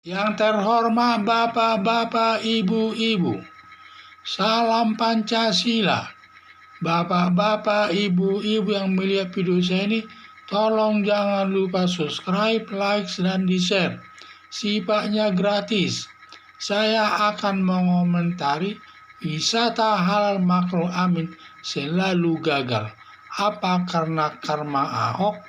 Yang terhormat Bapak-bapak, Ibu-ibu, salam Pancasila. Bapak-bapak, Ibu-ibu yang melihat video saya ini, tolong jangan lupa subscribe, like, dan di-share. Sifatnya gratis. Saya akan mengomentari wisata halal Makro Amin selalu gagal. Apa karena karma Ahok?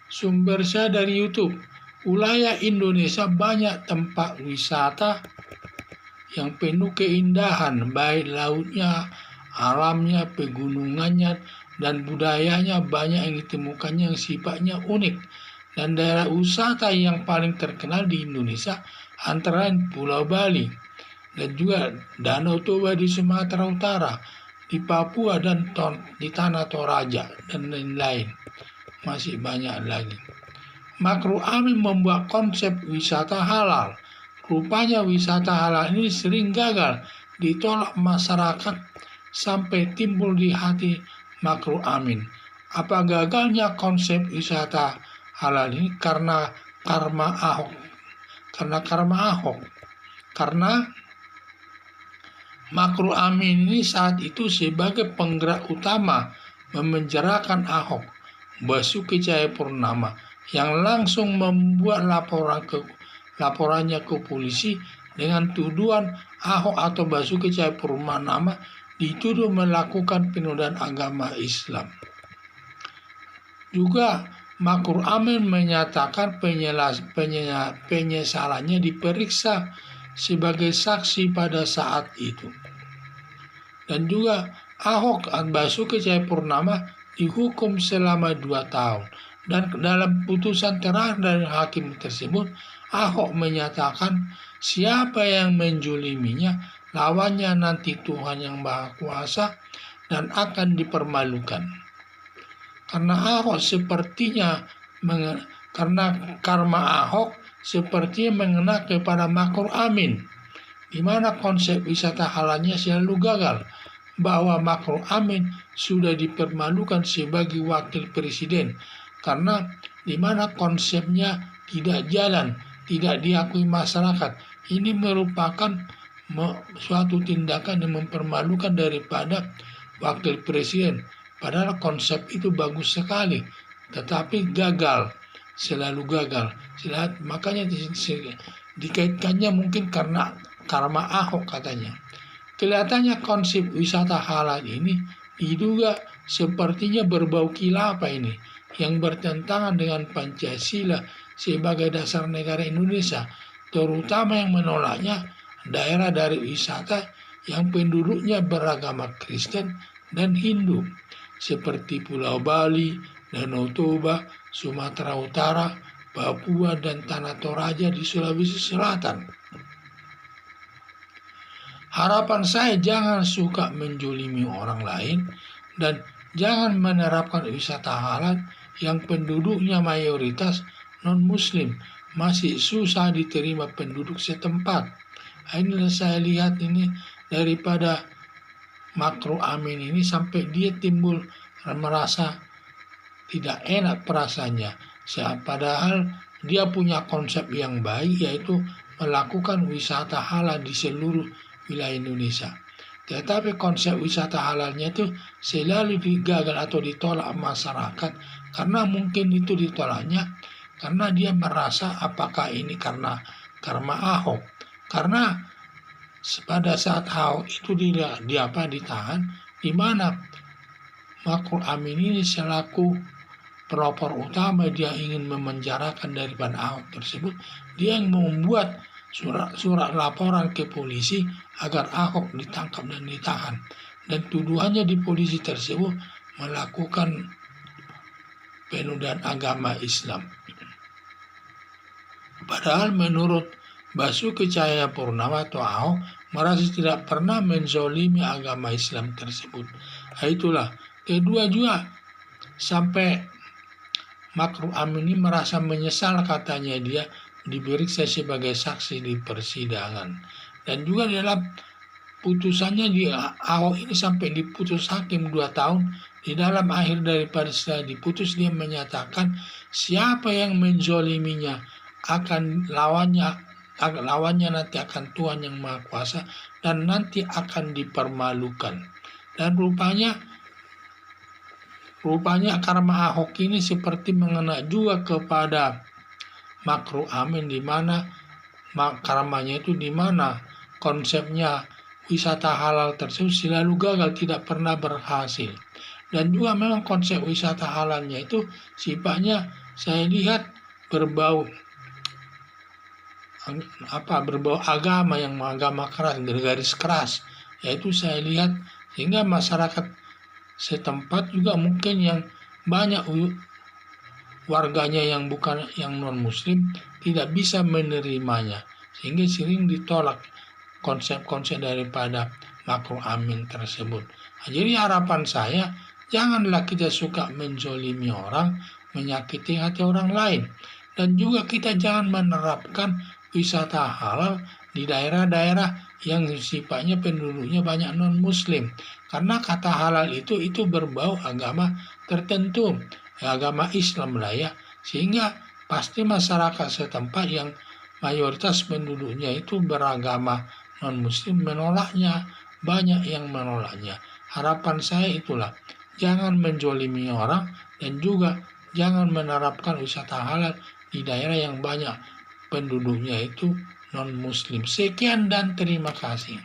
Sumber saya dari YouTube. Wilayah Indonesia banyak tempat wisata yang penuh keindahan, baik lautnya, alamnya, pegunungannya, dan budayanya banyak yang ditemukannya yang sifatnya unik. Dan daerah wisata yang paling terkenal di Indonesia antara lain Pulau Bali, dan juga Danau Toba di Sumatera Utara, di Papua, dan di Tanah Toraja, dan lain-lain. Masih banyak lagi. Makro Amin membuat konsep wisata halal. Rupanya wisata halal ini sering gagal, ditolak masyarakat sampai timbul di hati Makro Amin. Apa gagalnya konsep wisata halal ini karena karma Ahok? Karena Makro Amin ini saat itu sebagai penggerak utama memenjarakan Ahok, Basuki Cahayapurnama, yang langsung membuat laporannya ke polisi dengan tuduhan Ahok atau Basuki Cahayapurnama dituduh melakukan penodaan agama Islam. Juga Makro Amin menyatakan penyesalannya diperiksa sebagai saksi pada saat itu. Dan juga Ahok dan Basuki Cahayapurnama dihukum selama 2 tahun. Dan dalam putusan terakhir dari hakim tersebut, Ahok menyatakan siapa yang menjoliminya, lawannya nanti Tuhan yang Maha Kuasa dan akan dipermalukan. Karena karma Ahok sepertinya mengena kepada Makro Amin, di mana konsep wisata halalnya selalu gagal, bahwa Makro Amin sudah dipermalukan sebagai wakil presiden, karena di mana konsepnya tidak jalan, tidak diakui masyarakat. Ini merupakan suatu tindakan yang mempermalukan daripada wakil presiden. Padahal konsep itu bagus sekali, tetapi gagal, selalu gagal. Makanya dikaitkannya mungkin karena karma Ahok katanya. Kelihatannya konsep wisata halal ini diduga sepertinya berbau khilafah ini, yang bertentangan dengan Pancasila sebagai dasar negara Indonesia, terutama yang menolaknya daerah dari wisata yang penduduknya beragama Kristen dan Hindu, seperti Pulau Bali, Danau Toba, Sumatera Utara, Papua, dan Tanah Toraja di Sulawesi Selatan. Harapan saya jangan suka menjolimi orang lain dan jangan menerapkan wisata halal yang penduduknya mayoritas non-muslim, masih susah diterima penduduk setempat. Inilah saya lihat ini daripada Makro Amin ini sampai dia timbul merasa tidak enak perasaannya. Padahal dia punya konsep yang baik, yaitu melakukan wisata halal di seluruh wilayah Indonesia. Tetapi konsep wisata halalnya itu selalu digagal atau ditolak masyarakat, karena mungkin itu ditolaknya karena dia merasa apakah ini karena karma Ahok. Karena pada saat Ahok itu ditahan, di mana Makro Amin ini selaku pelopor utama, dia ingin memenjarakan daripada Ahok tersebut, dia yang membuat surat laporan ke polisi agar Ahok ditangkap dan ditahan. Dan tuduhannya di polisi tersebut melakukan penodaan agama Islam. Padahal menurut Basuki Cahayapurnama atau Ahok merasa tidak pernah menzolimi agama Islam tersebut. Itulah. Kedua juga, sampai Makro Amin ini merasa menyesal, katanya dia diperiksa sebagai saksi di persidangan. Dan juga dalam putusannya di Ahok ini sampai diputus hakim 2 tahun, di dalam akhir daripada setelah diputus dia menyatakan siapa yang menzoliminya akan lawannya nanti akan Tuhan yang Maha Kuasa dan nanti akan dipermalukan. Dan rupanya karma Ahok ini seperti mengena juga kepada Ma'ruf Amin, di mana karmanya itu di mana konsepnya wisata halal tersebut selalu gagal, tidak pernah berhasil. Dan juga memang konsep wisata halalnya itu sifatnya saya lihat berbau agama, yang agama keras, garis keras, yaitu saya lihat, sehingga masyarakat setempat juga mungkin yang banyak warganya yang non muslim tidak bisa menerimanya, sehingga sering ditolak konsep-konsep daripada Ma'ruf Amin tersebut. Jadi harapan saya, janganlah kita suka menzolimi orang, menyakiti hati orang lain, dan juga kita jangan menerapkan wisata halal di daerah-daerah yang sifatnya penduduknya banyak non-muslim. Karena kata halal itu berbau agama tertentu, agama Islam lah ya, sehingga pasti masyarakat setempat yang mayoritas penduduknya itu beragama non-muslim menolaknya, banyak yang menolaknya. Harapan saya itulah, jangan menzolimi orang dan juga jangan menerapkan wisata halal di daerah yang banyak penduduknya itu non-muslim. Sekian dan terima kasih.